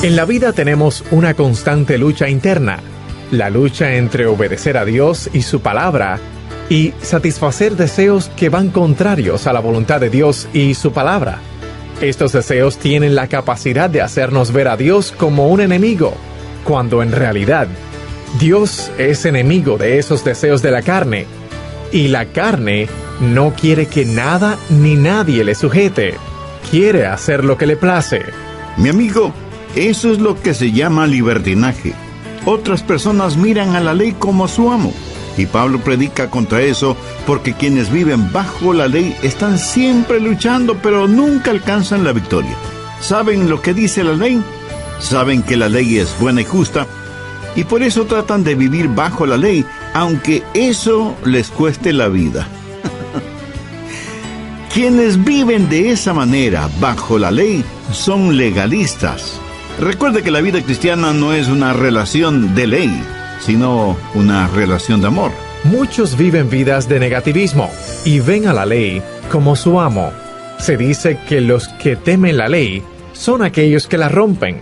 En la vida tenemos una constante lucha interna, la lucha entre obedecer a Dios y su palabra y satisfacer deseos que van contrarios a la voluntad de Dios y su palabra. Estos deseos tienen la capacidad de hacernos ver a Dios como un enemigo, cuando en realidad Dios es enemigo de esos deseos de la carne, y la carne no quiere que nada ni nadie le sujete, quiere hacer lo que le place. Mi amigo, eso es lo que se llama libertinaje. Otras personas miran a la ley como su amo. Y Pablo predica contra eso porque quienes viven bajo la ley están siempre luchando, pero nunca alcanzan la victoria. ¿Saben lo que dice la ley? Saben que la ley es buena y justa, y por eso tratan de vivir bajo la ley, aunque eso les cueste la vida. Quienes viven de esa manera, bajo la ley, son legalistas. Recuerde que la vida cristiana no es una relación de ley, sino una relación de amor. Muchos viven vidas de negativismo y ven a la ley como su amo. Se dice que los que temen la ley son aquellos que la rompen.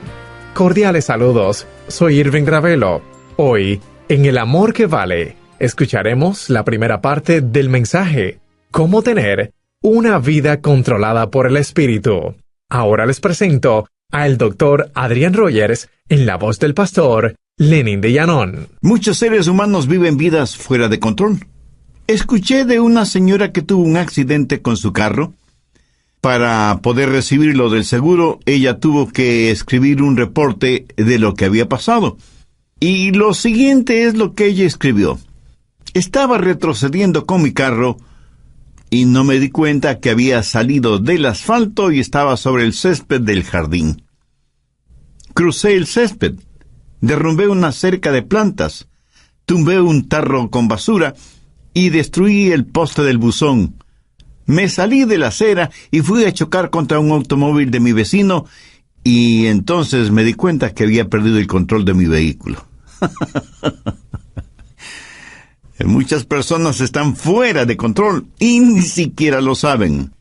Cordiales saludos, soy Irving Ravelo. Hoy, en El Amor que Vale, escucharemos la primera parte del mensaje, Cómo tener una vida controlada por el Espíritu. Ahora les presento al Dr. Adrián Rogers en la voz del pastor Lenin de Llanón. Muchos seres humanos viven vidas fuera de control. Escuché de una señora que tuvo un accidente con su carro. Para poder recibirlo del seguro, ella tuvo que escribir un reporte de lo que había pasado. Y lo siguiente es lo que ella escribió. Estaba retrocediendo con mi carro y no me di cuenta que había salido del asfalto y estaba sobre el césped del jardín. Crucé el césped, derrumbé una cerca de plantas, tumbé un tarro con basura y destruí el poste del buzón. Me salí de la acera y fui a chocar contra un automóvil de mi vecino y entonces me di cuenta que había perdido el control de mi vehículo. Muchas personas están fuera de control y ni siquiera lo saben.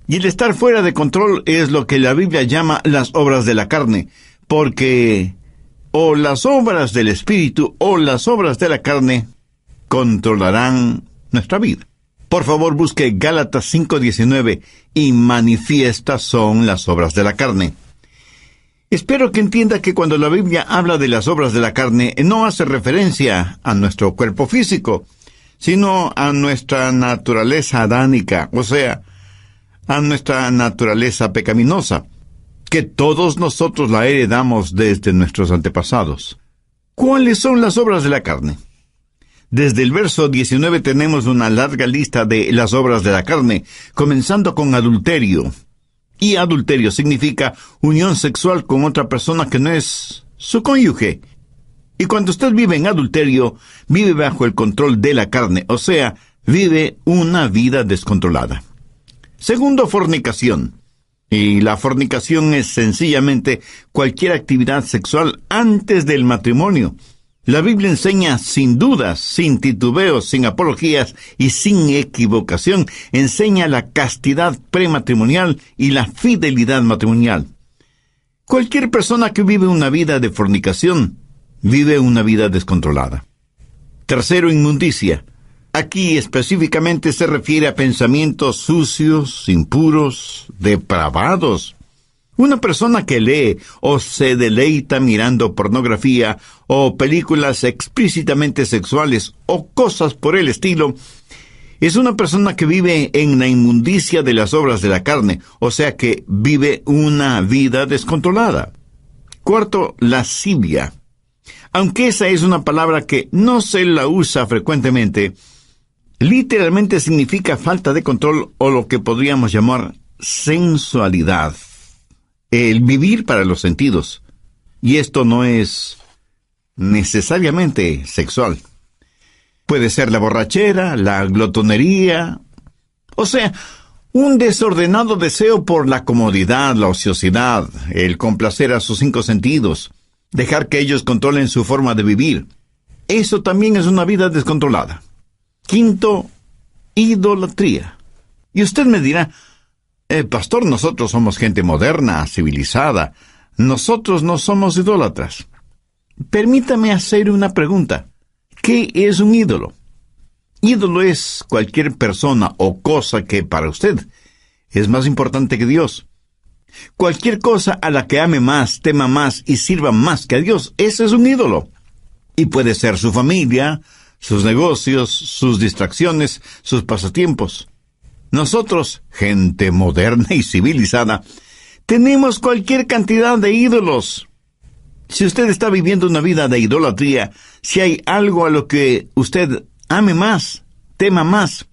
Y el estar fuera de control es lo que la Biblia llama las obras de la carne, porque o las obras del Espíritu o las obras de la carne controlarán nuestra vida. Por favor, busque Gálatas 5:19, y manifiestas son las obras de la carne. Espero que entienda que cuando la Biblia habla de las obras de la carne, no hace referencia a nuestro cuerpo físico, sino a nuestra naturaleza adánica, o sea, a nuestra naturaleza pecaminosa, que todos nosotros la heredamos desde nuestros antepasados. ¿Cuáles son las obras de la carne? Desde el verso 19 tenemos una larga lista de las obras de la carne, comenzando con adulterio. Y adulterio significa unión sexual con otra persona que no es su cónyuge. Y cuando usted vive en adulterio, vive bajo el control de la carne, o sea, vive una vida descontrolada. Segundo, fornicación. Y la fornicación es sencillamente cualquier actividad sexual antes del matrimonio. La Biblia enseña sin dudas, sin titubeos, sin apologías y sin equivocación, enseña la castidad prematrimonial y la fidelidad matrimonial. Cualquier persona que vive una vida de fornicación, vive una vida descontrolada. Tercero, inmundicia. Aquí específicamente se refiere a pensamientos sucios, impuros, depravados. Una persona que lee o se deleita mirando pornografía o películas explícitamente sexuales o cosas por el estilo, es una persona que vive en la inmundicia de las obras de la carne, o sea que vive una vida descontrolada. Cuarto, lascivia. Aunque esa es una palabra que no se la usa frecuentemente, literalmente significa falta de control o lo que podríamos llamar sensualidad. El vivir para los sentidos. Y esto no es necesariamente sexual. Puede ser la borrachera, la glotonería, o sea, un desordenado deseo por la comodidad, la ociosidad, el complacer a sus 5 sentidos, dejar que ellos controlen su forma de vivir. Eso también es una vida descontrolada. Quinto, idolatría. Y usted me dirá, pastor, nosotros somos gente moderna, civilizada. Nosotros no somos idólatras. Permítame hacer una pregunta. ¿Qué es un ídolo? Ídolo es cualquier persona o cosa que para usted es más importante que Dios. Cualquier cosa a la que ame más, tema más y sirva más que a Dios, ese es un ídolo. Y puede ser su familia, sus negocios, sus distracciones, sus pasatiempos. Nosotros, gente moderna y civilizada, tenemos cualquier cantidad de ídolos. Si usted está viviendo una vida de idolatría, si hay algo a lo que usted ame más, tema más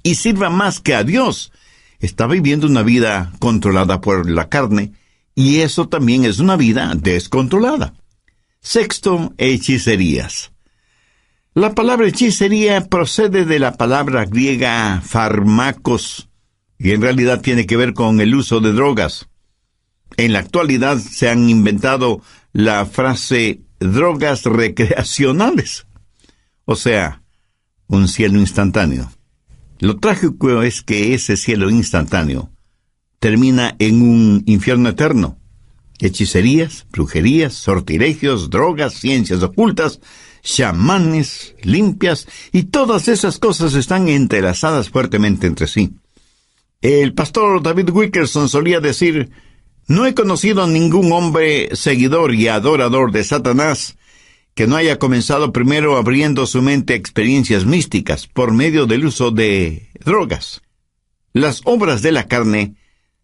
y sirva más que a Dios, está viviendo una vida controlada por la carne, y eso también es una vida descontrolada. Sexto, hechicerías. La palabra hechicería procede de la palabra griega fármacos, y en realidad tiene que ver con el uso de drogas. En la actualidad se han inventado la frase drogas recreacionales, o sea, un cielo instantáneo. Lo trágico es que ese cielo instantáneo termina en un infierno eterno. Hechicerías, brujerías, sortilegios, drogas, ciencias ocultas, chamanes, limpias, y todas esas cosas están entrelazadas fuertemente entre sí. El pastor David Wilkerson solía decir: no he conocido a ningún hombre seguidor y adorador de Satanás que no haya comenzado primero abriendo su mente a experiencias místicas por medio del uso de drogas. Las obras de la carne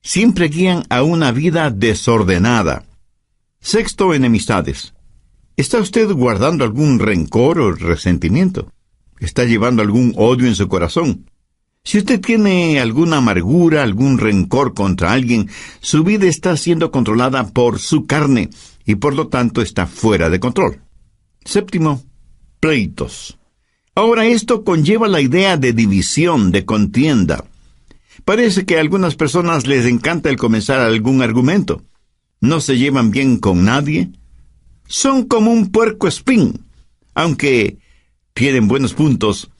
siempre guían a una vida desordenada. Sexto, enemistades. ¿Está usted guardando algún rencor o resentimiento? ¿Está llevando algún odio en su corazón? Si usted tiene alguna amargura, algún rencor contra alguien, su vida está siendo controlada por su carne y por lo tanto está fuera de control. Séptimo, pleitos. Ahora esto conlleva la idea de división, de contienda. Parece que a algunas personas les encanta el comenzar algún argumento. No se llevan bien con nadie. Son como un puercoespín. Aunque tienen buenos puntos,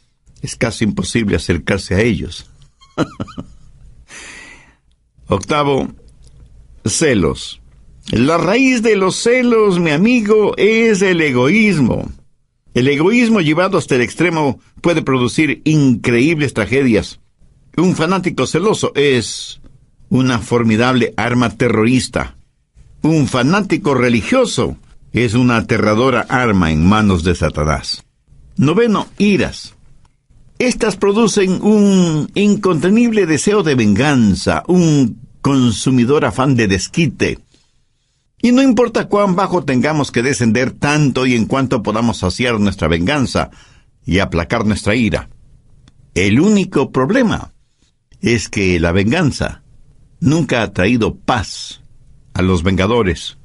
es casi imposible acercarse a ellos. Octavo, celos. La raíz de los celos, mi amigo, es el egoísmo. El egoísmo llevado hasta el extremo puede producir increíbles tragedias. Un fanático celoso es una formidable arma terrorista. Un fanático religioso es una aterradora arma en manos de Satanás. Noveno, iras. Estas producen un incontenible deseo de venganza, un consumidor afán de desquite. Y no importa cuán bajo tengamos que descender tanto y en cuanto podamos saciar nuestra venganza y aplacar nuestra ira. El único problema es que la venganza nunca ha traído paz a los vengadores.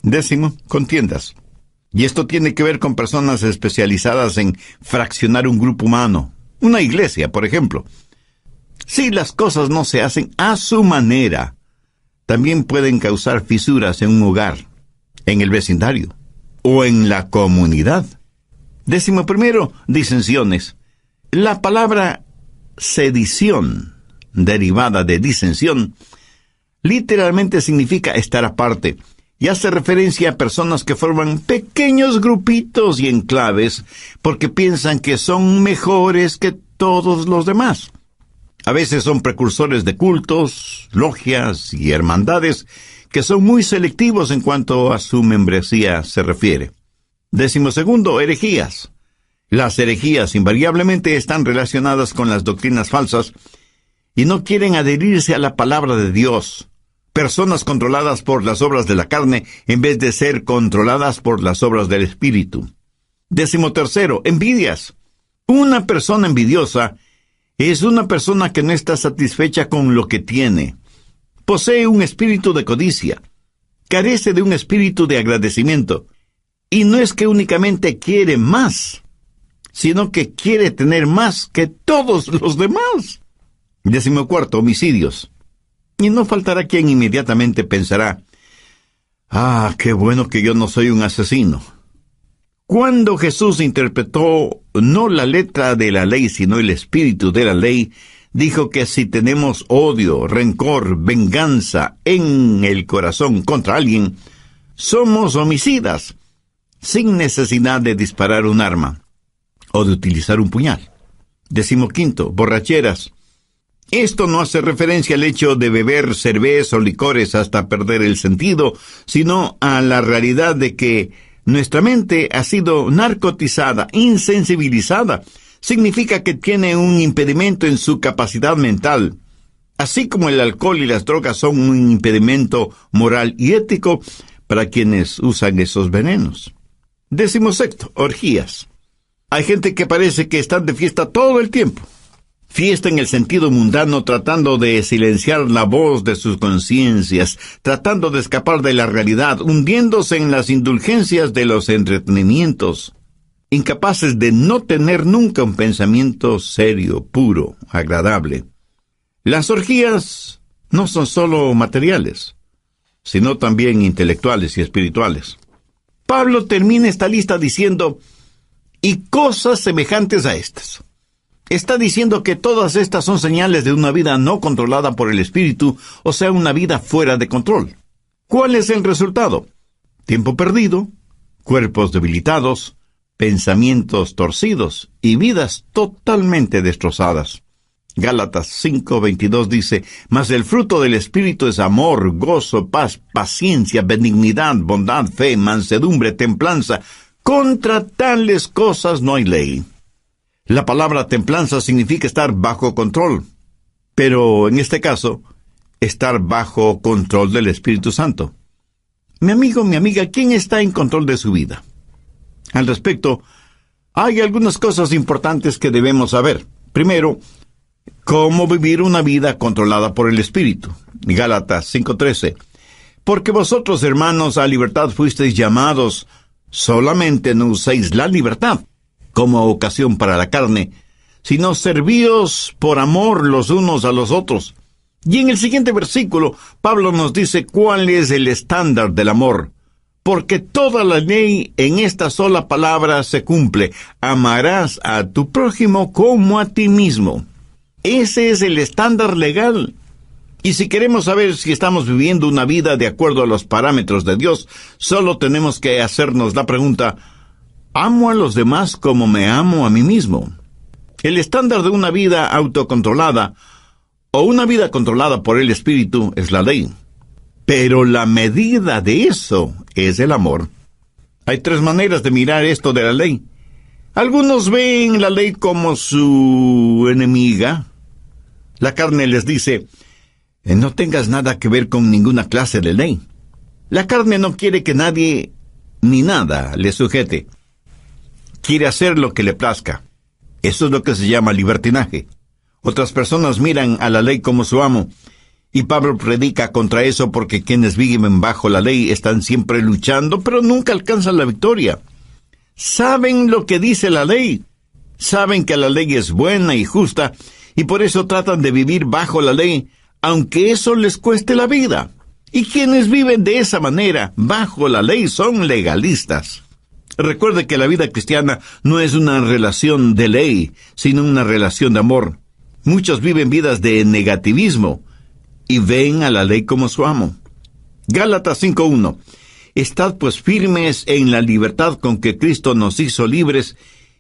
Décimo, contiendas. Y esto tiene que ver con personas especializadas en fraccionar un grupo humano, una iglesia, por ejemplo. Si las cosas no se hacen a su manera, también pueden causar fisuras en un hogar, en el vecindario o en la comunidad. Décimo primero, disensiones. La palabra sedición, derivada de disensión, literalmente significa estar aparte y hace referencia a personas que forman pequeños grupitos y enclaves porque piensan que son mejores que todos los demás. A veces son precursores de cultos, logias y hermandades que son muy selectivos en cuanto a su membresía se refiere. Décimo segundo, herejías. Las herejías invariablemente están relacionadas con las doctrinas falsas y no quieren adherirse a la palabra de Dios. Personas controladas por las obras de la carne en vez de ser controladas por las obras del Espíritu. Décimo tercero, envidias. Una persona envidiosa es una persona que no está satisfecha con lo que tiene. Posee un espíritu de codicia. Carece de un espíritu de agradecimiento. Y no es que únicamente quiere más, sino que quiere tener más que todos los demás. Décimo cuarto, homicidios. Y no faltará quien inmediatamente pensará: ah, qué bueno que yo no soy un asesino. Cuando Jesús interpretó no la letra de la ley, sino el espíritu de la ley, dijo que si tenemos odio, rencor, venganza en el corazón contra alguien, Somos homicidas, sin necesidad de disparar un arma o de utilizar un puñal. 15, borracheras. Esto no hace referencia al hecho de beber cerveza o licores hasta perder el sentido, sino a la realidad de que nuestra mente ha sido narcotizada, insensibilizada. Significa que tiene un impedimento en su capacidad mental. Así como el alcohol y las drogas son un impedimento moral y ético para quienes usan esos venenos. 16, orgías. Hay gente que parece que están de fiesta todo el tiempo. Fiesta en el sentido mundano, tratando de silenciar la voz de sus conciencias, tratando de escapar de la realidad, hundiéndose en las indulgencias de los entretenimientos, incapaces de no tener nunca un pensamiento serio, puro, agradable. Las orgías no son solo materiales, sino también intelectuales y espirituales. Pablo termina esta lista diciendo, y cosas semejantes a estas. Está diciendo que todas estas son señales de una vida no controlada por el Espíritu, o sea, una vida fuera de control. ¿Cuál es el resultado? Tiempo perdido, cuerpos debilitados, pensamientos torcidos y vidas totalmente destrozadas. Gálatas 5:22 dice, mas el fruto del Espíritu es amor, gozo, paz, paciencia, benignidad, bondad, fe, mansedumbre, templanza. Contra tales cosas no hay ley. La palabra templanza significa estar bajo control, pero en este caso, estar bajo control del Espíritu Santo. Mi amigo, mi amiga, ¿quién está en control de su vida? Al respecto, hay algunas cosas importantes que debemos saber. Primero, cómo vivir una vida controlada por el Espíritu. Gálatas 5:13. Porque vosotros, hermanos, a libertad fuisteis llamados, solamente no uséis la libertad como ocasión para la carne, sino servíos por amor los unos a los otros. Y en el siguiente versículo, Pablo nos dice cuál es el estándar del amor. Porque toda la ley en esta sola palabra se cumple. Amarás a tu prójimo como a ti mismo. Ese es el estándar legal. Y si queremos saber si estamos viviendo una vida de acuerdo a los parámetros de Dios, solo tenemos que hacernos la pregunta, ¿amo a los demás como me amo a mí mismo? El estándar de una vida autocontrolada o una vida controlada por el Espíritu es la ley. Pero la medida de eso es el amor. Hay 3 maneras de mirar esto de la ley. Algunos ven la ley como su enemiga. La carne les dice, no tengas nada que ver con ninguna clase de ley. La carne no quiere que nadie ni nada le sujete. Quiere hacer lo que le plazca. Eso es lo que se llama libertinaje. Otras personas miran a la ley como su amo. Y Pablo predica contra eso porque quienes viven bajo la ley están siempre luchando, pero nunca alcanzan la victoria. Saben lo que dice la ley. Saben que la ley es buena y justa, y por eso tratan de vivir bajo la ley, aunque eso les cueste la vida. Y quienes viven de esa manera, bajo la ley, son legalistas. Recuerde que la vida cristiana no es una relación de ley, sino una relación de amor. Muchos viven vidas de negativismo y ven a la ley como su amo. Gálatas 5:1. Estad pues firmes en la libertad con que Cristo nos hizo libres,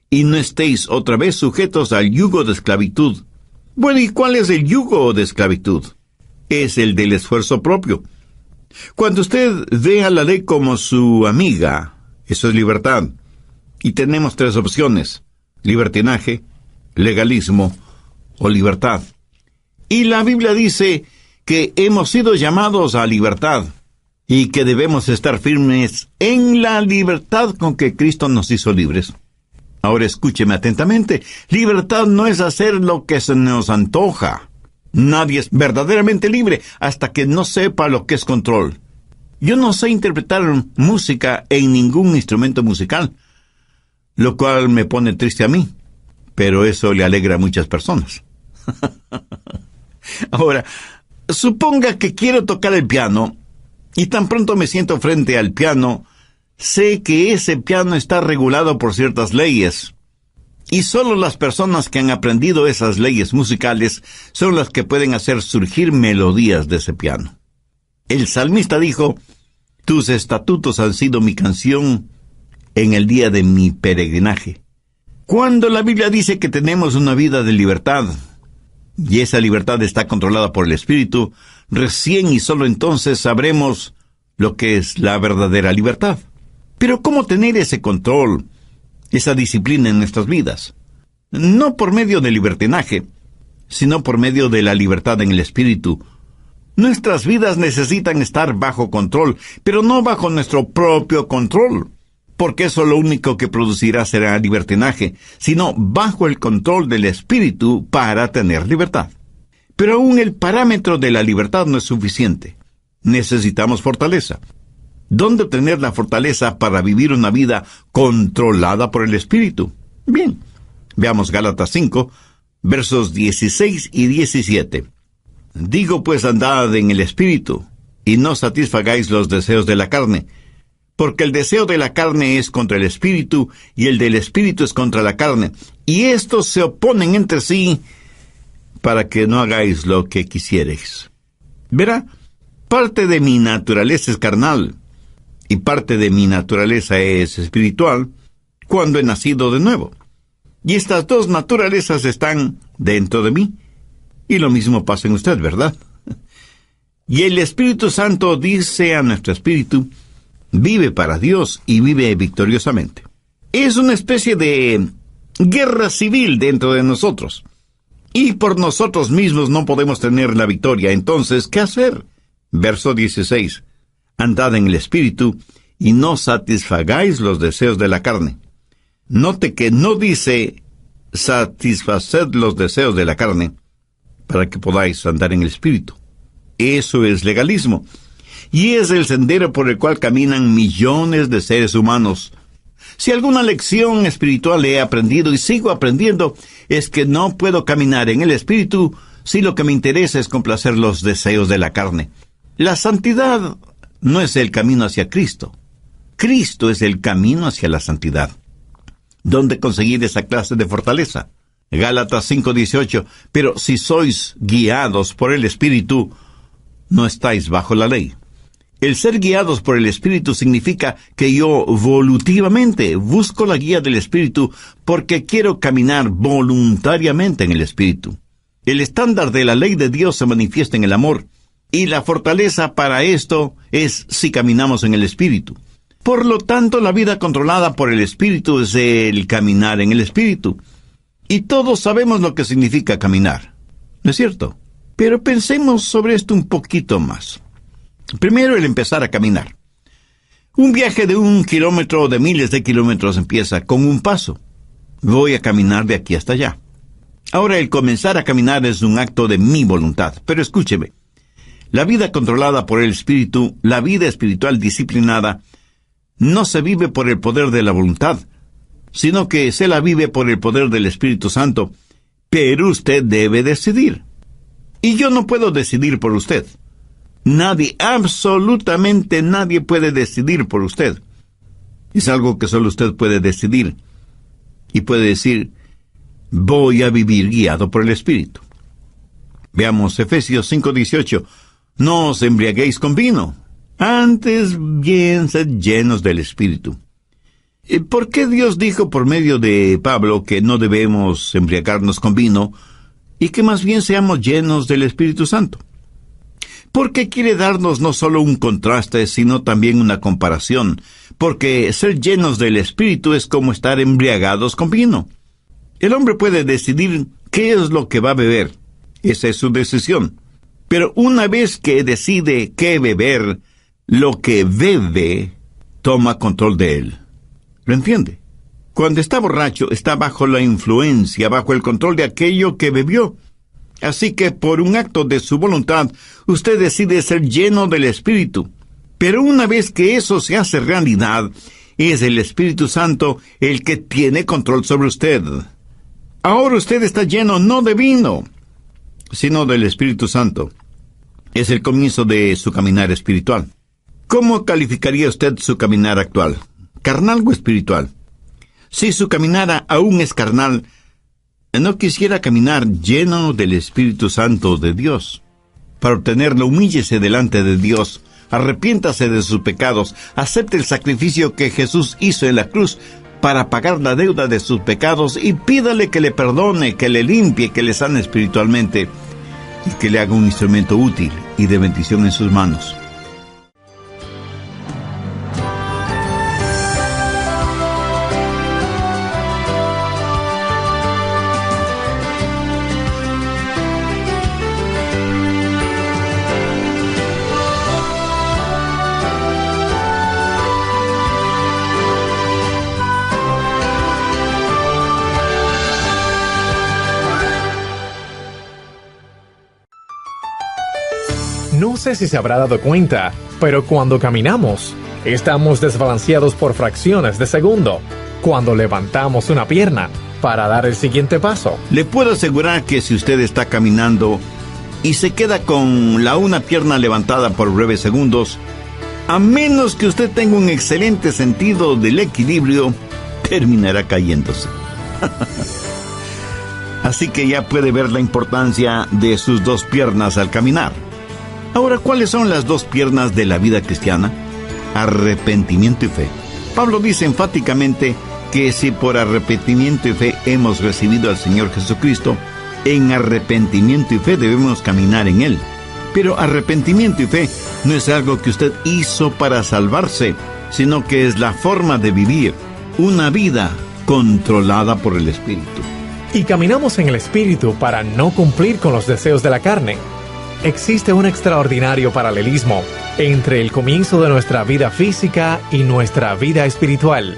y no estéis otra vez sujetos al yugo de esclavitud. Bueno, ¿y cuál es el yugo de esclavitud? Es el del esfuerzo propio. Cuando usted ve a la ley como su amiga, eso es libertad. Y tenemos 3 opciones: libertinaje, legalismo o libertad. Y la Biblia dice que hemos sido llamados a libertad y que debemos estar firmes en la libertad con que Cristo nos hizo libres. Ahora escúcheme atentamente. Libertad no es hacer lo que se nos antoja. Nadie es verdaderamente libre hasta que no sepa lo que es control. Yo no sé interpretar música en ningún instrumento musical, lo cual me pone triste a mí, pero eso le alegra a muchas personas. Ahora, suponga que quiero tocar el piano, y tan pronto me siento frente al piano, sé que ese piano está regulado por ciertas leyes, y solo las personas que han aprendido esas leyes musicales son las que pueden hacer surgir melodías de ese piano. El salmista dijo, Tus estatutos han sido mi canción en el día de mi peregrinaje. Cuando la Biblia dice que tenemos una vida de libertad, y esa libertad está controlada por el Espíritu, recién y solo entonces sabremos lo que es la verdadera libertad. Pero ¿cómo tener ese control, esa disciplina en nuestras vidas? No por medio del libertinaje, sino por medio de la libertad en el Espíritu. Nuestras vidas necesitan estar bajo control, pero no bajo nuestro propio control, porque eso lo único que producirá será libertinaje, sino bajo el control del Espíritu para tener libertad. Pero aún el parámetro de la libertad no es suficiente. Necesitamos fortaleza. ¿Dónde obtener la fortaleza para vivir una vida controlada por el Espíritu? Bien, veamos Gálatas 5, versos 16 y 17. Digo pues, andad en el Espíritu, y no satisfagáis los deseos de la carne, porque el deseo de la carne es contra el Espíritu, y el del Espíritu es contra la carne, y estos se oponen entre sí, para que no hagáis lo que quisiereis. Verá, parte de mi naturaleza es carnal, y parte de mi naturaleza es espiritual, cuando he nacido de nuevo. Y estas dos naturalezas están dentro de mí. Y lo mismo pasa en usted, ¿verdad? Y el Espíritu Santo dice a nuestro espíritu, vive para Dios y vive victoriosamente. Es una especie de guerra civil dentro de nosotros. Y por nosotros mismos no podemos tener la victoria. Entonces, ¿qué hacer? Verso 16. Andad en el Espíritu y no satisfagáis los deseos de la carne. Note que no dice satisfaced los deseos de la carne para que podáis andar en el Espíritu. Eso es legalismo. Y es el sendero por el cual caminan millones de seres humanos. Si alguna lección espiritual he aprendido y sigo aprendiendo, es que no puedo caminar en el Espíritu si lo que me interesa es complacer los deseos de la carne. La santidad no es el camino hacia Cristo. Cristo es el camino hacia la santidad. ¿Dónde conseguir esa clase de fortaleza? Gálatas 5:18. Pero si sois guiados por el Espíritu, no estáis bajo la ley. El ser guiados por el Espíritu significa que yo voluntariamente busco la guía del Espíritu porque quiero caminar voluntariamente en el Espíritu. El estándar de la ley de Dios se manifiesta en el amor, y la fortaleza para esto es si caminamos en el Espíritu. Por lo tanto, la vida controlada por el Espíritu es el caminar en el Espíritu. Y todos sabemos lo que significa caminar, ¿no es cierto? Pero pensemos sobre esto un poquito más. Primero, el empezar a caminar. Un viaje de 1 kilómetro o de miles de kilómetros empieza con un paso. Voy a caminar de aquí hasta allá. Ahora, el comenzar a caminar es un acto de mi voluntad. Pero escúcheme, la vida controlada por el Espíritu, la vida espiritual disciplinada, no se vive por el poder de la voluntad, sino que se la vive por el poder del Espíritu Santo. Pero usted debe decidir. Y yo no puedo decidir por usted. Nadie, absolutamente nadie puede decidir por usted. Es algo que solo usted puede decidir. Y puede decir, voy a vivir guiado por el Espíritu. Veamos Efesios 5:18. No os embriaguéis con vino, antes bien sed llenos del Espíritu. ¿Por qué Dios dijo por medio de Pablo que no debemos embriagarnos con vino y que más bien seamos llenos del Espíritu Santo? Porque quiere darnos no solo un contraste, sino también una comparación, porque ser llenos del Espíritu es como estar embriagados con vino. El hombre puede decidir qué es lo que va a beber. Esa es su decisión. Pero una vez que decide qué beber, lo que bebe toma control de él. ¿Lo entiende? Cuando está borracho, está bajo la influencia, bajo el control de aquello que bebió. Así que por un acto de su voluntad, usted decide ser lleno del Espíritu. Pero una vez que eso se hace realidad, es el Espíritu Santo el que tiene control sobre usted. Ahora usted está lleno no de vino, sino del Espíritu Santo. Es el comienzo de su caminar espiritual. ¿Cómo calificaría usted su caminar actual? ¿Carnal o espiritual? Si su caminar aún es carnal, no quisiera caminar lleno del Espíritu Santo de Dios. Para obtenerlo, humíllese delante de Dios, arrepiéntase de sus pecados, acepte el sacrificio que Jesús hizo en la cruz para pagar la deuda de sus pecados y pídale que le perdone, que le limpie, que le sane espiritualmente y que le haga un instrumento útil y de bendición en sus manos. No sé si se habrá dado cuenta, pero cuando caminamos, estamos desbalanceados por fracciones de segundo. Cuando levantamos una pierna para dar el siguiente paso. Le puedo asegurar que si usted está caminando y se queda con una pierna levantada por breves segundos, a menos que usted tenga un excelente sentido del equilibrio, terminará cayéndose. Así que ya puede ver la importancia de sus dos piernas al caminar. Ahora, ¿cuáles son las dos piernas de la vida cristiana? Arrepentimiento y fe. Pablo dice enfáticamente que si por arrepentimiento y fe hemos recibido al Señor Jesucristo, en arrepentimiento y fe debemos caminar en Él. Pero arrepentimiento y fe no es algo que usted hizo para salvarse, sino que es la forma de vivir una vida controlada por el Espíritu. Y caminamos en el Espíritu para no cumplir con los deseos de la carne. Existe un extraordinario paralelismo entre el comienzo de nuestra vida física y nuestra vida espiritual.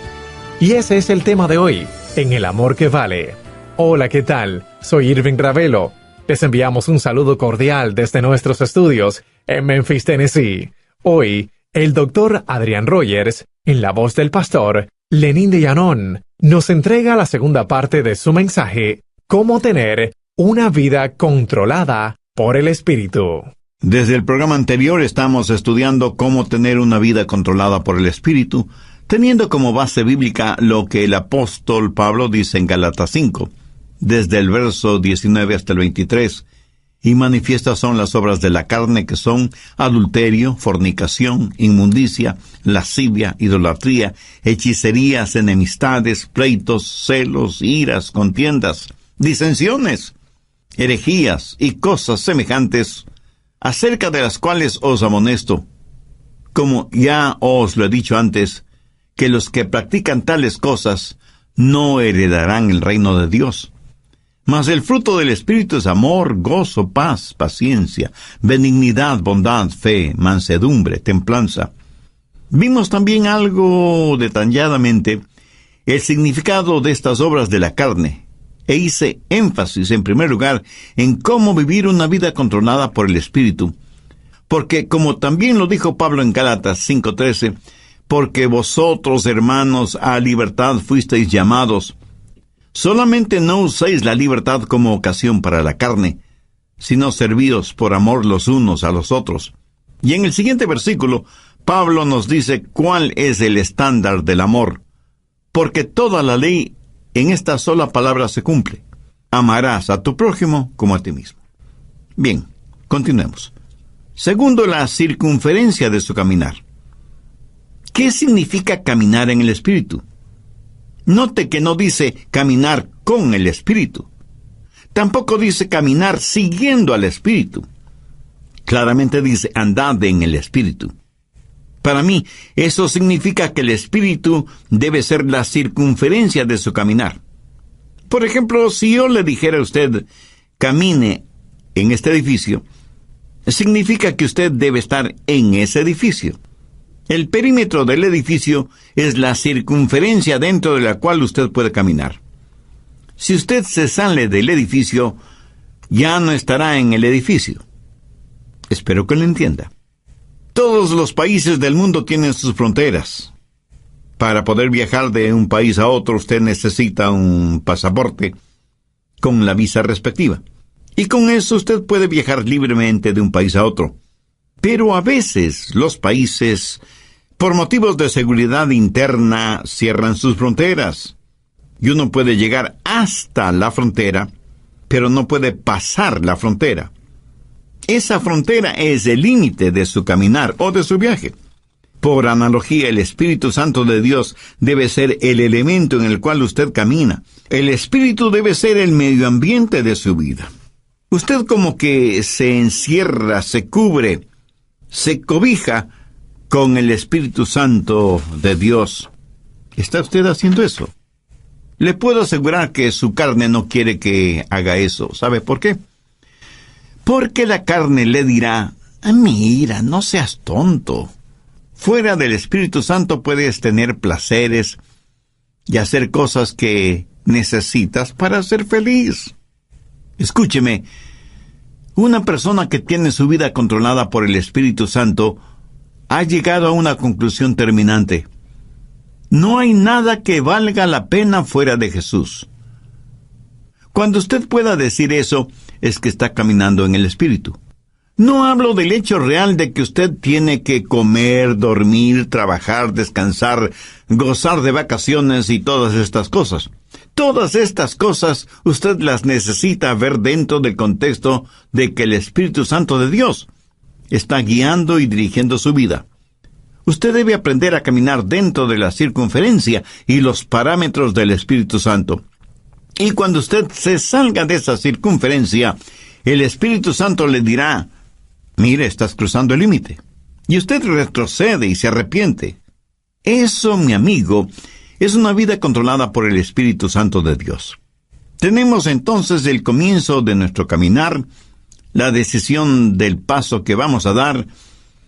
Y ese es el tema de hoy, en El Amor que Vale. Hola, ¿qué tal? Soy Irving Ravelo. Les enviamos un saludo cordial desde nuestros estudios en Memphis, Tennessee. Hoy, el Dr. Adrian Rogers, en la voz del pastor Lenín de Llanón, nos entrega la segunda parte de su mensaje, Cómo tener una vida controlada por el Espíritu. Desde el programa anterior estamos estudiando cómo tener una vida controlada por el Espíritu, teniendo como base bíblica lo que el apóstol Pablo dice en Gálatas 5, desde el verso 19 hasta el 23, y manifiestas son las obras de la carne que son adulterio, fornicación, inmundicia, lascivia, idolatría, hechicerías, enemistades, pleitos, celos, iras, contiendas, disensiones, herejías y cosas semejantes, acerca de las cuales os amonesto, como ya os lo he dicho antes, que los que practican tales cosas no heredarán el reino de Dios. Mas el fruto del Espíritu es amor, gozo, paz, paciencia, benignidad, bondad, fe, mansedumbre, templanza. Vimos también algo detalladamente el significado de estas obras de la carne, e hice énfasis, en primer lugar, en cómo vivir una vida controlada por el Espíritu. Porque, como también lo dijo Pablo en Gálatas 5:13, porque vosotros, hermanos, a libertad fuisteis llamados. Solamente no uséis la libertad como ocasión para la carne, sino servíos por amor los unos a los otros. Y en el siguiente versículo, Pablo nos dice cuál es el estándar del amor. Porque toda la ley en esta sola palabra se cumple. Amarás a tu prójimo como a ti mismo. Bien, continuemos. Segundo, la circunferencia de su caminar. ¿Qué significa caminar en el Espíritu? Note que no dice caminar con el Espíritu. Tampoco dice caminar siguiendo al Espíritu. Claramente dice andad en el Espíritu. Para mí, eso significa que el Espíritu debe ser la circunferencia de su caminar. Por ejemplo, si yo le dijera a usted, camine en este edificio, significa que usted debe estar en ese edificio. El perímetro del edificio es la circunferencia dentro de la cual usted puede caminar. Si usted se sale del edificio, ya no estará en el edificio. Espero que lo entienda. Todos los países del mundo tienen sus fronteras. Para poder viajar de un país a otro, usted necesita un pasaporte con la visa respectiva. Y con eso usted puede viajar libremente de un país a otro. Pero a veces los países, por motivos de seguridad interna, cierran sus fronteras. Y uno puede llegar hasta la frontera, pero no puede pasar la frontera. Esa frontera es el límite de su caminar o de su viaje. Por analogía, el Espíritu Santo de Dios debe ser el elemento en el cual usted camina. El Espíritu debe ser el medio ambiente de su vida. Usted como que se encierra, se cubre, se cobija con el Espíritu Santo de Dios. ¿Está usted haciendo eso? Le puedo asegurar que su carne no quiere que haga eso. ¿Sabe por qué? Porque la carne le dirá, mira, no seas tonto. Fuera del Espíritu Santo puedes tener placeres y hacer cosas que necesitas para ser feliz. Escúcheme, una persona que tiene su vida controlada por el Espíritu Santo ha llegado a una conclusión terminante. No hay nada que valga la pena fuera de Jesús. Cuando usted pueda decir eso, es que está caminando en el Espíritu. No hablo del hecho real de que usted tiene que comer, dormir, trabajar, descansar, gozar de vacaciones y todas estas cosas. Todas estas cosas usted las necesita ver dentro del contexto de que el Espíritu Santo de Dios está guiando y dirigiendo su vida. Usted debe aprender a caminar dentro de la circunferencia y los parámetros del Espíritu Santo. Y cuando usted se salga de esa circunferencia, el Espíritu Santo le dirá, mire, estás cruzando el límite. Y usted retrocede y se arrepiente. Eso, mi amigo, es una vida controlada por el Espíritu Santo de Dios. Tenemos entonces el comienzo de nuestro caminar, la decisión del paso que vamos a dar,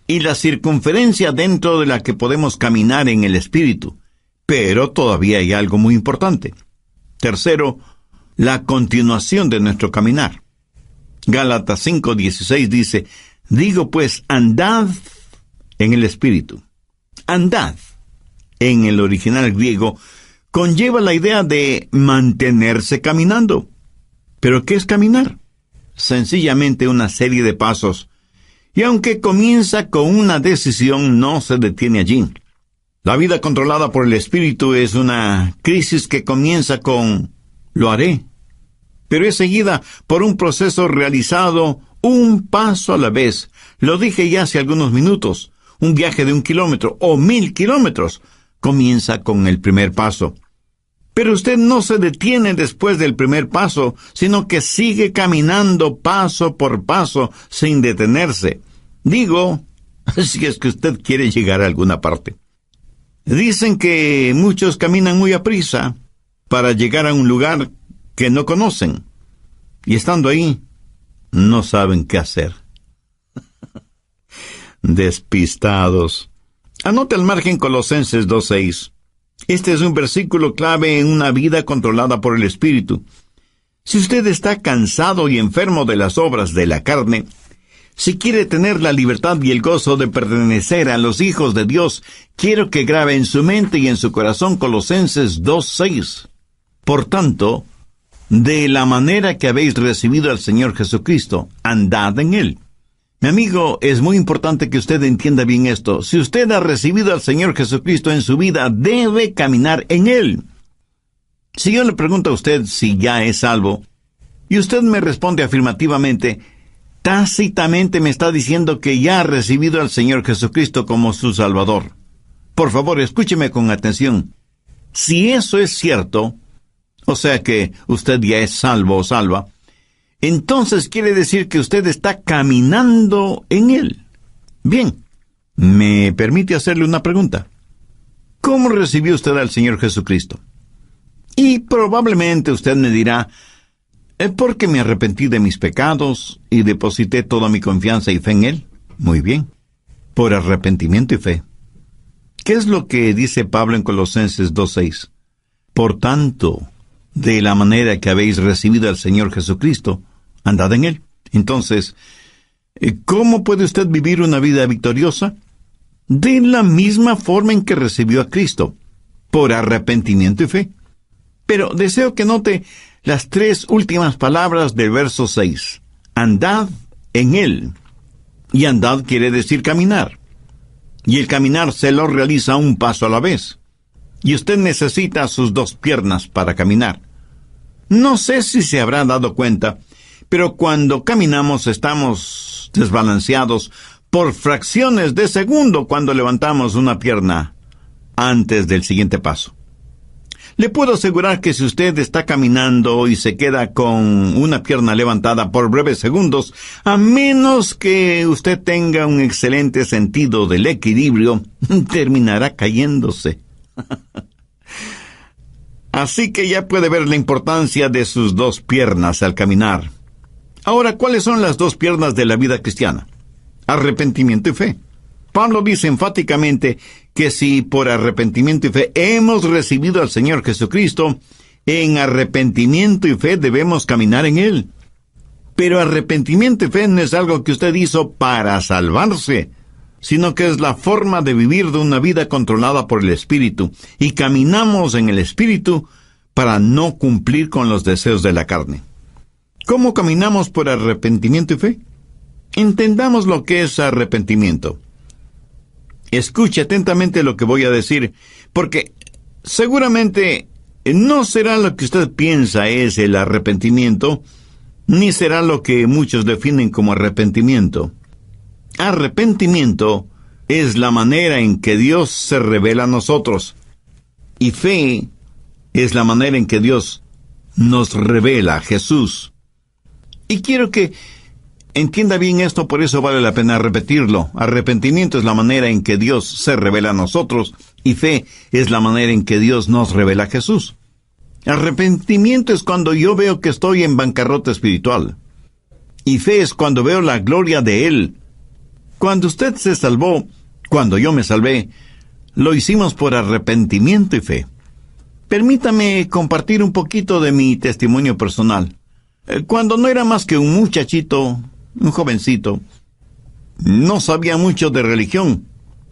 y la circunferencia dentro de la que podemos caminar en el Espíritu. Pero todavía hay algo muy importante. Tercero, la continuación de nuestro caminar. Gálatas 5:16 dice, digo pues, andad en el Espíritu. Andad, en el original griego, conlleva la idea de mantenerse caminando. ¿Pero qué es caminar? Sencillamente una serie de pasos. Y aunque comienza con una decisión, no se detiene allí. La vida controlada por el Espíritu es una crisis que comienza con lo haré, pero es seguida por un proceso realizado un paso a la vez. Lo dije ya hace algunos minutos. Un viaje de 1 kilómetro o 1000 kilómetros comienza con el primer paso. Pero usted no se detiene después del primer paso, sino que sigue caminando paso por paso sin detenerse. Digo, si es que usted quiere llegar a alguna parte. Dicen que muchos caminan muy aprisa para llegar a un lugar que no conocen. Y estando ahí, no saben qué hacer. Despistados. Anote al margen Colosenses 2:6. Este es un versículo clave en una vida controlada por el Espíritu. Si usted está cansado y enfermo de las obras de la carne, si quiere tener la libertad y el gozo de pertenecer a los hijos de Dios, quiero que grabe en su mente y en su corazón Colosenses 2:6. Por tanto, de la manera que habéis recibido al Señor Jesucristo, andad en Él. Mi amigo, es muy importante que usted entienda bien esto. Si usted ha recibido al Señor Jesucristo en su vida, debe caminar en Él. Si yo le pregunto a usted si ya es salvo, y usted me responde afirmativamente, tácitamente me está diciendo que ya ha recibido al Señor Jesucristo como su Salvador. Por favor, escúcheme con atención. Si eso es cierto, o sea que usted ya es salvo o salva, entonces quiere decir que usted está caminando en Él. Bien, ¿me permite hacerle una pregunta? ¿Cómo recibió usted al Señor Jesucristo? Y probablemente usted me dirá, porque me arrepentí de mis pecados y deposité toda mi confianza y fe en Él. Muy bien, por arrepentimiento y fe. ¿Qué es lo que dice Pablo en Colosenses 2:6? Por tanto, de la manera que habéis recibido al Señor Jesucristo, andad en Él. Entonces, ¿cómo puede usted vivir una vida victoriosa? De la misma forma en que recibió a Cristo, por arrepentimiento y fe. Pero deseo que note las 3 últimas palabras del verso 6. Andad en Él. Y andad quiere decir caminar. Y el caminar se lo realiza un paso a la vez. Y usted necesita sus 2 piernas para caminar. No sé si se habrá dado cuenta, Pero cuando caminamos estamos desbalanceados por fracciones de segundo cuando levantamos una pierna antes del siguiente paso. Le puedo asegurar que si usted está caminando y se queda con una pierna levantada por breves segundos, a menos que usted tenga un excelente sentido del equilibrio, terminará cayéndose. Así que ya puede ver la importancia de sus dos piernas al caminar. Ahora, ¿cuáles son las dos piernas de la vida cristiana? Arrepentimiento y fe. Pablo dice enfáticamente que si por arrepentimiento y fe hemos recibido al Señor Jesucristo, en arrepentimiento y fe debemos caminar en Él. Pero arrepentimiento y fe no es algo que usted hizo para salvarse, sino que es la forma de vivir de una vida controlada por el Espíritu, y caminamos en el Espíritu para no cumplir con los deseos de la carne. ¿Cómo caminamos por arrepentimiento y fe? Entendamos lo que es arrepentimiento. Escuche atentamente lo que voy a decir, porque seguramente no será lo que usted piensa es el arrepentimiento, ni será lo que muchos definen como arrepentimiento. Arrepentimiento es la manera en que Dios se revela a nosotros, y fe es la manera en que Dios nos revela a Jesús. Y quiero que entienda bien esto, por eso vale la pena repetirlo. Arrepentimiento es la manera en que Dios se revela a nosotros, y fe es la manera en que Dios nos revela a Jesús. Arrepentimiento es cuando yo veo que estoy en bancarrota espiritual, y fe es cuando veo la gloria de Él. Cuando usted se salvó, cuando yo me salvé, lo hicimos por arrepentimiento y fe. Permítame compartir un poquito de mi testimonio personal. Cuando no era más que un muchachito, un jovencito, no sabía mucho de religión,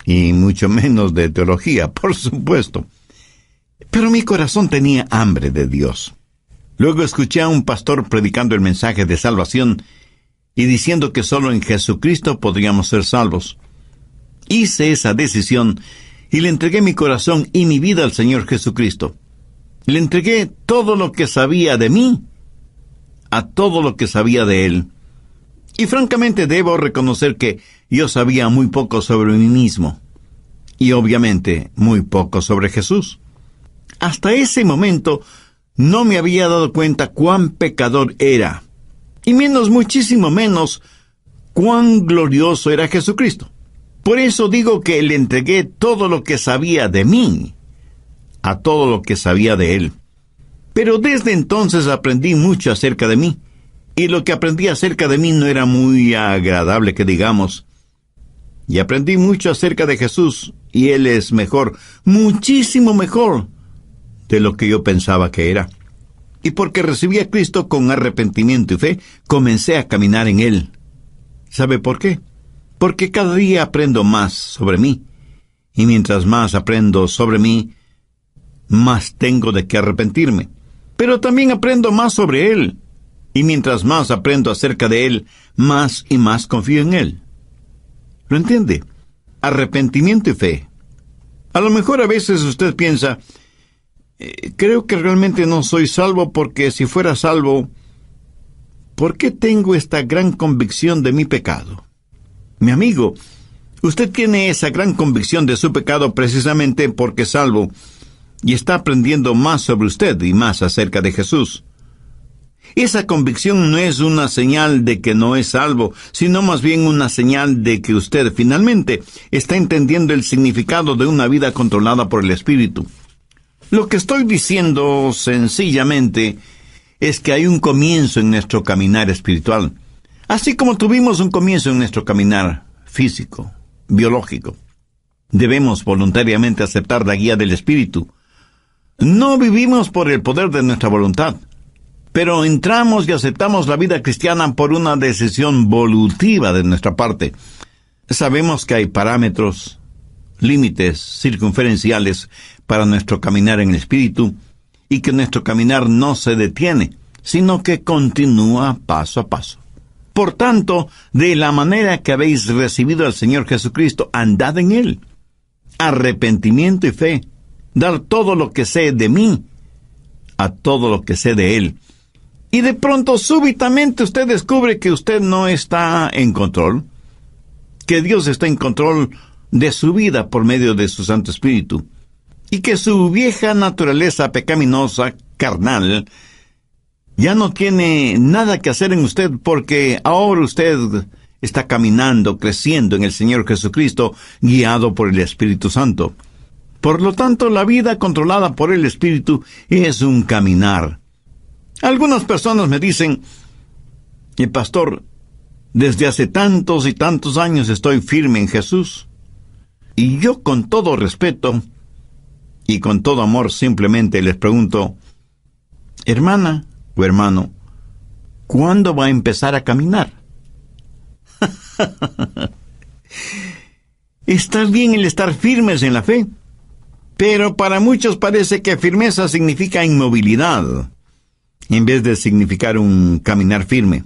y mucho menos de teología, por supuesto. Pero mi corazón tenía hambre de Dios. Luego escuché a un pastor predicando el mensaje de salvación y diciendo que solo en Jesucristo podríamos ser salvos. Hice esa decisión y le entregué mi corazón y mi vida al Señor Jesucristo. Le entregué todo lo que sabía de mí a todo lo que sabía de Él. Y francamente debo reconocer que yo sabía muy poco sobre mí mismo, y obviamente muy poco sobre Jesús. Hasta ese momento no me había dado cuenta cuán pecador era, y muchísimo menos, cuán glorioso era Jesucristo. Por eso digo que le entregué todo lo que sabía de mí a todo lo que sabía de Él. Pero desde entonces aprendí mucho acerca de mí, y lo que aprendí acerca de mí no era muy agradable que digamos. Y aprendí mucho acerca de Jesús, y Él es mejor, muchísimo mejor de lo que yo pensaba que era. Y porque recibí a Cristo con arrepentimiento y fe, comencé a caminar en Él. ¿Sabe por qué? Porque cada día aprendo más sobre mí, y mientras más aprendo sobre mí, más tengo de qué arrepentirme. Pero también aprendo más sobre Él, y mientras más aprendo acerca de Él, más y más confío en Él. ¿Lo entiende? Arrepentimiento y fe. A lo mejor a veces usted piensa, creo que realmente no soy salvo, porque si fuera salvo, ¿por qué tengo esta gran convicción de mi pecado? Mi amigo, usted tiene esa gran convicción de su pecado precisamente porque es salvo, y está aprendiendo más sobre usted y más acerca de Jesús. Esa convicción no es una señal de que no es salvo, sino más bien una señal de que usted finalmente está entendiendo el significado de una vida controlada por el Espíritu. Lo que estoy diciendo sencillamente es que hay un comienzo en nuestro caminar espiritual, así como tuvimos un comienzo en nuestro caminar físico, biológico. Debemos voluntariamente aceptar la guía del Espíritu. No vivimos por el poder de nuestra voluntad, pero entramos y aceptamos la vida cristiana por una decisión volutiva de nuestra parte. Sabemos que hay parámetros, límites circunferenciales para nuestro caminar en el Espíritu, y que nuestro caminar no se detiene, sino que continúa paso a paso. Por tanto, de la manera que habéis recibido al Señor Jesucristo, andad en Él. Arrepentimiento y fe. Dar todo lo que sé de mí a todo lo que sé de Él. y de pronto, súbitamente, usted descubre que usted no está en control, que Dios está en control de su vida por medio de su Santo Espíritu, y que su vieja naturaleza pecaminosa, carnal, ya no tiene nada que hacer en usted, porque ahora usted está caminando, creciendo en el Señor Jesucristo, guiado por el Espíritu Santo. Por lo tanto, la vida controlada por el Espíritu es un caminar. Algunas personas me dicen: pastor, desde hace tantos y tantos años estoy firme en Jesús. Y yo, con todo respeto y con todo amor, simplemente les pregunto: hermana o hermano, ¿cuándo va a empezar a caminar? Está bien el estar firmes en la fe, pero para muchos parece que firmeza significa inmovilidad, en vez de significar un caminar firme.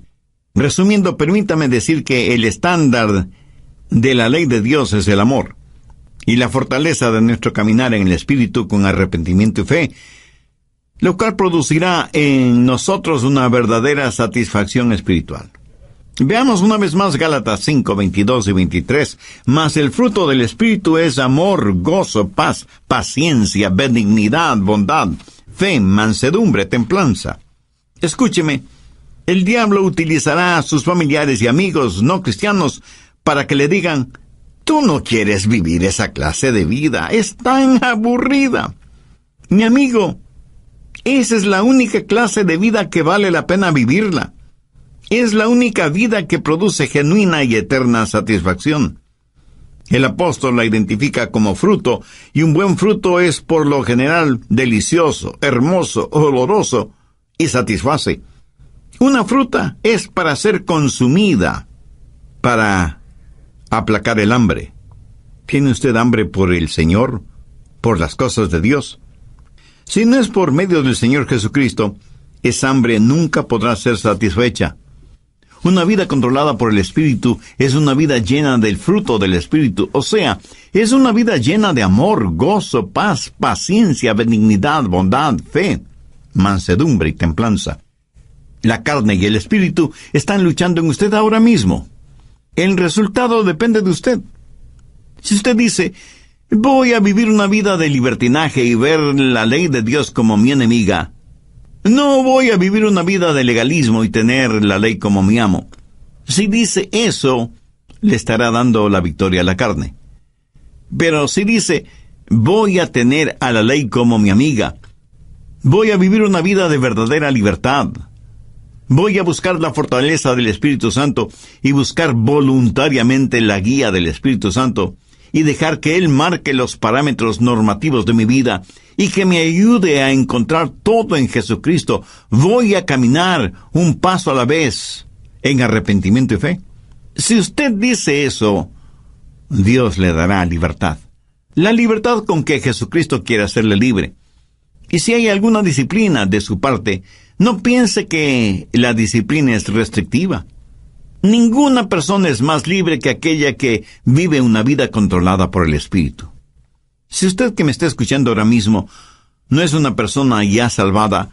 Resumiendo, permítame decir que el estándar de la ley de Dios es el amor, y la fortaleza de nuestro caminar en el Espíritu con arrepentimiento y fe, lo cual producirá en nosotros una verdadera satisfacción espiritual. Veamos una vez más Gálatas 5, 22 y 23. Mas el fruto del Espíritu es amor, gozo, paz, paciencia, benignidad, bondad, fe, mansedumbre, templanza. Escúcheme, el diablo utilizará a sus familiares y amigos no cristianos para que le digan: tú no quieres vivir esa clase de vida, es tan aburrida. Mi amigo, esa es la única clase de vida que vale la pena vivirla. Es la única vida que produce genuina y eterna satisfacción. El apóstol la identifica como fruto, y un buen fruto es por lo general delicioso, hermoso, oloroso y satisface. Una fruta es para ser consumida, para aplacar el hambre. ¿Tiene usted hambre por el Señor, por las cosas de Dios? Si no es por medio del Señor Jesucristo, esa hambre nunca podrá ser satisfecha. Una vida controlada por el Espíritu es una vida llena del fruto del Espíritu, o sea, es una vida llena de amor, gozo, paz, paciencia, benignidad, bondad, fe, mansedumbre y templanza. La carne y el Espíritu están luchando en usted ahora mismo. El resultado depende de usted. Si usted dice: voy a vivir una vida de libertinaje y ver la ley de Dios como mi enemiga, no voy a vivir una vida de legalismo y tener la ley como mi amo. Si dice eso, le estará dando la victoria a la carne. Pero si dice: voy a tener a la ley como mi amiga, voy a vivir una vida de verdadera libertad, voy a buscar la fortaleza del Espíritu Santo y buscar voluntariamente la guía del Espíritu Santo, y dejar que Él marque los parámetros normativos de mi vida y que me ayude a encontrar todo en Jesucristo, voy a caminar un paso a la vez en arrepentimiento y fe. Si usted dice eso, Dios le dará libertad. La libertad con que Jesucristo quiere hacerle libre. Y si hay alguna disciplina de su parte, no piense que la disciplina es restrictiva. Ninguna persona es más libre que aquella que vive una vida controlada por el Espíritu. Si usted que me está escuchando ahora mismo no es una persona ya salvada,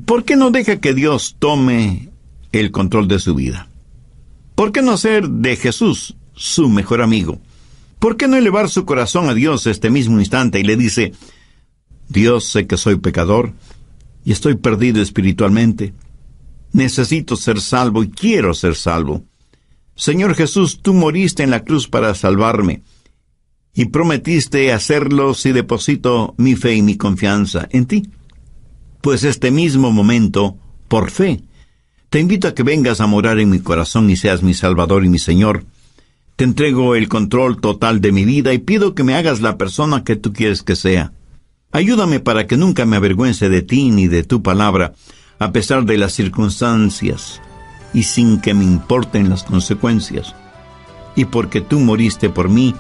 ¿por qué no deja que Dios tome el control de su vida? ¿Por qué no hacer de Jesús su mejor amigo? ¿Por qué no elevar su corazón a Dios este mismo instante y le dice: Dios, sé que soy pecador y estoy perdido espiritualmente. Necesito ser salvo y quiero ser salvo. Señor Jesús, tú moriste en la cruz para salvarme, y prometiste hacerlo si deposito mi fe y mi confianza en ti. Pues este mismo momento, por fe, te invito a que vengas a morar en mi corazón y seas mi Salvador y mi Señor. Te entrego el control total de mi vida y pido que me hagas la persona que tú quieres que sea. Ayúdame para que nunca me avergüence de ti ni de tu palabra, a pesar de las circunstancias, y sin que me importen las consecuencias. Y porque tú moriste por mí,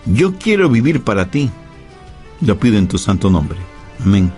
yo quiero vivir para ti. Lo pido en tu santo nombre. Amén.